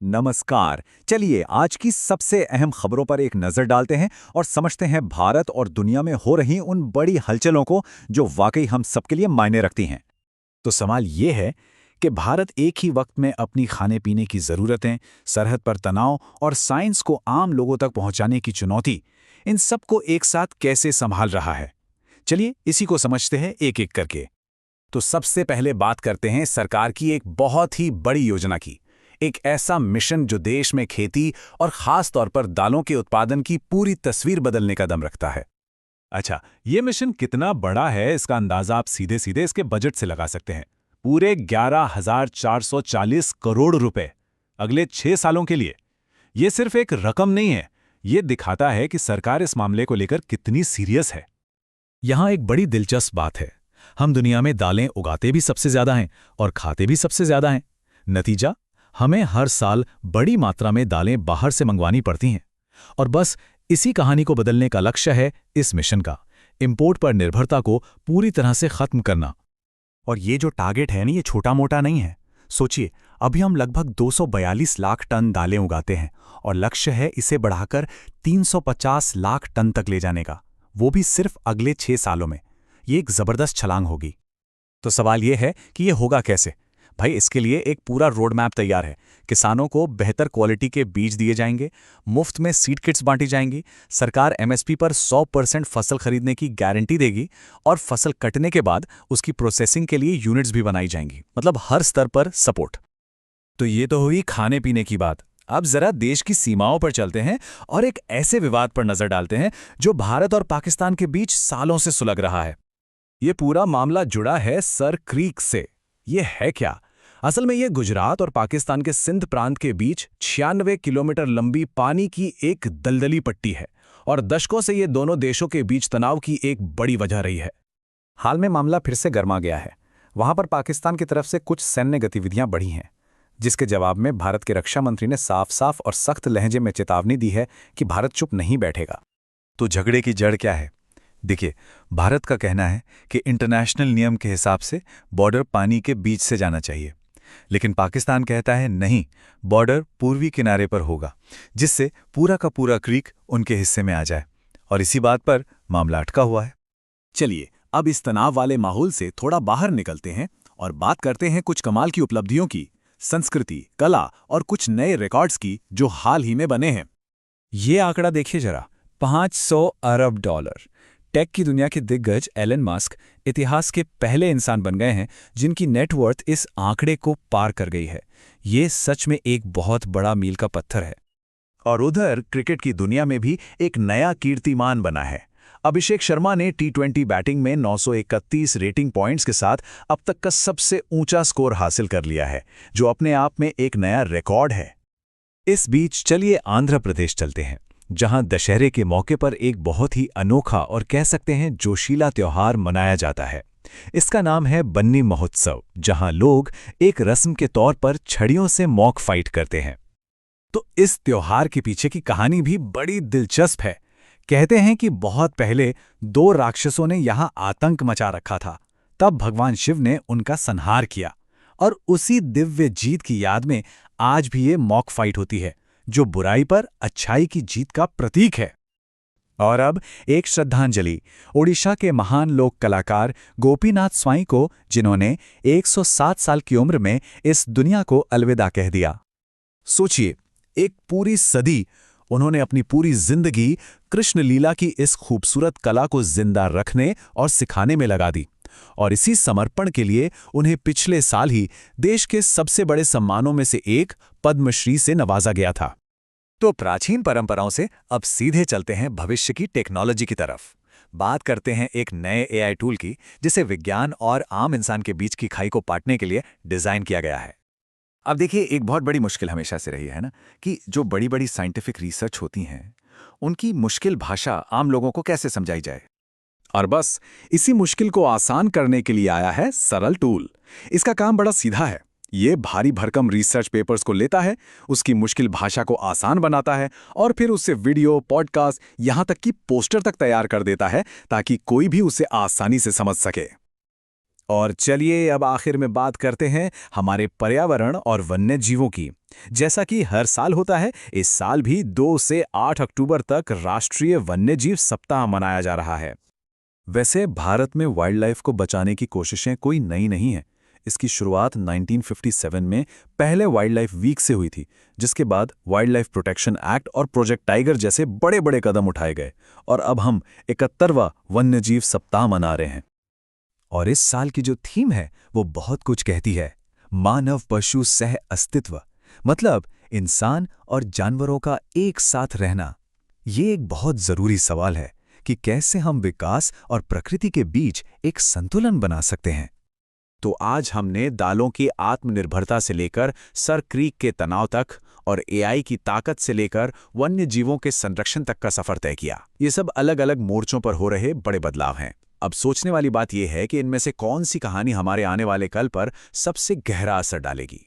नमस्कार। चलिए आज की सबसे अहम खबरों पर एक नजर डालते हैं और समझते हैं भारत और दुनिया में हो रही उन बड़ी हलचलों को जो वाकई हम सबके लिए मायने रखती हैं। तो सवाल ये है कि भारत एक ही वक्त में अपनी खाने पीने की ज़रूरतें, सरहद पर तनाव और साइंस को आम लोगों तक पहुंचाने की चुनौती, इन सब को एक साथ कैसे संभाल रहा है। चलिए इसी को समझते हैं एक एक करके। तो सबसे पहले बात करते हैं सरकार की एक बहुत ही बड़ी योजना की। एक ऐसा मिशन जो देश में खेती और खास तौर पर दालों के उत्पादन की पूरी तस्वीर बदलने का दम रखता है। अच्छा, ये मिशन कितना बड़ा है इसका अंदाजा आप सीधे सीधे इसके बजट से लगा सकते हैं। पूरे 11,440 करोड़ रुपए अगले 6 सालों के लिए। ये सिर्फ एक रकम नहीं है, ये दिखाता है कि सरकार इस मामले को लेकर कितनी सीरियस है। यहाँ एक बड़ी दिलचस्प बात है, हम दुनिया में दालें उगाते भी सबसे ज्यादा हैं और खाते भी सबसे ज्यादा हैं। नतीजा, हमें हर साल बड़ी मात्रा में दालें बाहर से मंगवानी पड़ती हैं। और बस इसी कहानी को बदलने का लक्ष्य है इस मिशन का, इंपोर्ट पर निर्भरता को पूरी तरह से खत्म करना। और ये जो टारगेट है ना, ये छोटा मोटा नहीं है। सोचिए, अभी हम लगभग 242 लाख टन दालें उगाते हैं और लक्ष्य है इसे बढ़ाकर 350 लाख टन तक ले जाने का, वो भी सिर्फ अगले 6 सालों में। ये एक जबरदस्त छलांग होगी। तो सवाल ये है कि ये होगा कैसे? भाई, इसके लिए एक पूरा रोड मैप तैयार है। किसानों को बेहतर क्वालिटी के बीज दिए जाएंगे, मुफ्त में सीड किट्स बांटी जाएंगी, सरकार एमएसपी पर 100% फसल खरीदने की गारंटी देगी और फसल कटने के बाद उसकी प्रोसेसिंग के लिए यूनिट्स भी बनाई जाएंगी। मतलब हर स्तर पर सपोर्ट। तो ये तो हुई खाने पीने की बात। अब जरा देश की सीमाओं पर चलते हैं और एक ऐसे विवाद पर नजर डालते हैं जो भारत और पाकिस्तान के बीच सालों से सुलग रहा है। ये पूरा मामला जुड़ा है सर क्रीक से। ये है क्या? असल में ये गुजरात और पाकिस्तान के सिंध प्रांत के बीच 96 किलोमीटर लंबी पानी की एक दलदली पट्टी है और दशकों से ये दोनों देशों के बीच तनाव की एक बड़ी वजह रही है। हाल में मामला फिर से गर्मा गया है। वहां पर पाकिस्तान की तरफ से कुछ सैन्य गतिविधियां बढ़ी हैं, जिसके जवाब में भारत के रक्षा मंत्री ने साफ साफ और सख्त लहजे में चेतावनी दी है कि भारत चुप नहीं बैठेगा। तो झगड़े की जड़ क्या है? देखिए, भारत का कहना है कि इंटरनेशनल नियम के हिसाब से बॉर्डर पानी के बीच से जाना चाहिए, लेकिन पाकिस्तान कहता है नहीं, बॉर्डर पूर्वी किनारे पर होगा, जिससे पूरा का पूरा क्रीक उनके हिस्से में आ जाए। और इसी बात पर मामला अटका हुआ है। चलिए अब इस तनाव वाले माहौल से थोड़ा बाहर निकलते हैं और बात करते हैं कुछ कमाल की उपलब्धियों की, संस्कृति, कला और कुछ नए रिकॉर्ड्स की जो हाल ही में बने हैं। ये आंकड़ा देखिए जरा, $500 अरब। टेक की दुनिया के दिग्गज एलन मस्क इतिहास के पहले इंसान बन गए हैं जिनकी नेटवर्थ इस आंकड़े को पार कर गई है। ये सच में एक बहुत बड़ा मील का पत्थर है। और उधर क्रिकेट की दुनिया में भी एक नया कीर्तिमान बना है। अभिषेक शर्मा ने टी20 बैटिंग में 931 रेटिंग पॉइंट्स के साथ अब तक का सबसे ऊंचा स्कोर हासिल कर लिया है, जो अपने आप में एक नया रिकॉर्ड है। इस बीच चलिए आंध्र प्रदेश चलते हैं, जहां दशहरे के मौके पर एक बहुत ही अनोखा और कह सकते हैं जोशीला त्योहार मनाया जाता है। इसका नाम है बन्नी महोत्सव, जहां लोग एक रस्म के तौर पर छड़ियों से मॉक फाइट करते हैं। तो इस त्योहार के पीछे की कहानी भी बड़ी दिलचस्प है। कहते हैं कि बहुत पहले 2 राक्षसों ने यहां आतंक मचा रखा था। तब भगवान शिव ने उनका संहार किया और उसी दिव्य जीत की याद में आज भी ये मॉक फाइट होती है, जो बुराई पर अच्छाई की जीत का प्रतीक है। और अब एक श्रद्धांजलि ओडिशा के महान लोक कलाकार गोपीनाथ स्वाई को, जिन्होंने 107 साल की उम्र में इस दुनिया को अलविदा कह दिया। सोचिए, एक पूरी सदी उन्होंने अपनी पूरी जिंदगी कृष्ण लीला की इस खूबसूरत कला को जिंदा रखने और सिखाने में लगा दी, और इसी समर्पण के लिए उन्हें पिछले साल ही देश के सबसे बड़े सम्मानों में से एक पद्मश्री से नवाजा गया था। तो प्राचीन परंपराओं से अब सीधे चलते हैं भविष्य की टेक्नोलॉजी की तरफ। बात करते हैं एक नए एआई टूल की, जिसे विज्ञान और आम इंसान के बीच की खाई को पाटने के लिए डिजाइन किया गया है। अब देखिए, एक बहुत बड़ी मुश्किल हमेशा से रही है ना, कि जो बड़ी बड़ी साइंटिफिक रिसर्च होती हैं, उनकी मुश्किल भाषा आम लोगों को कैसे समझाई जाए। और बस इसी मुश्किल को आसान करने के लिए आया है सरल टूल। इसका काम बड़ा सीधा है। ये भारी भरकम रिसर्च पेपर्स को लेता है, उसकी मुश्किल भाषा को आसान बनाता है और फिर उससे वीडियो, पॉडकास्ट, यहां तक कि पोस्टर तक तैयार कर देता है, ताकि कोई भी उसे आसानी से समझ सके। और चलिए अब आखिर में बात करते हैं हमारे पर्यावरण और वन्य जीवों की। जैसा कि हर साल होता है, इस साल भी 2 से 8 अक्टूबर तक राष्ट्रीय वन्यजीव सप्ताह मनाया जा रहा है। वैसे भारत में वाइल्ड लाइफ को बचाने की कोशिशें कोई नई नहीं हैं। इसकी शुरुआत 1957 में पहले वाइल्ड लाइफ वीक से हुई थी, जिसके बाद वाइल्ड लाइफ प्रोटेक्शन एक्ट और प्रोजेक्ट टाइगर जैसे बड़े बड़े कदम उठाए गए और अब हम 71वां वन्यजीव सप्ताह मना रहे हैं। और इस साल की जो थीम है वो बहुत कुछ कहती है, मानव पशु सह अस्तित्व, मतलब इंसान और जानवरों का एक साथ रहना। ये एक बहुत जरूरी सवाल है कि कैसे हम विकास और प्रकृति के बीच एक संतुलन बना सकते हैं। तो आज हमने दालों की आत्मनिर्भरता से लेकर सर क्रीक के तनाव तक और एआई की ताकत से लेकर वन्य जीवों के संरक्षण तक का सफर तय किया। ये सब अलग अलग मोर्चों पर हो रहे बड़े बदलाव हैं। अब सोचने वाली बात यह है कि इनमें से कौन सी कहानी हमारे आने वाले कल पर सबसे गहरा असर डालेगी।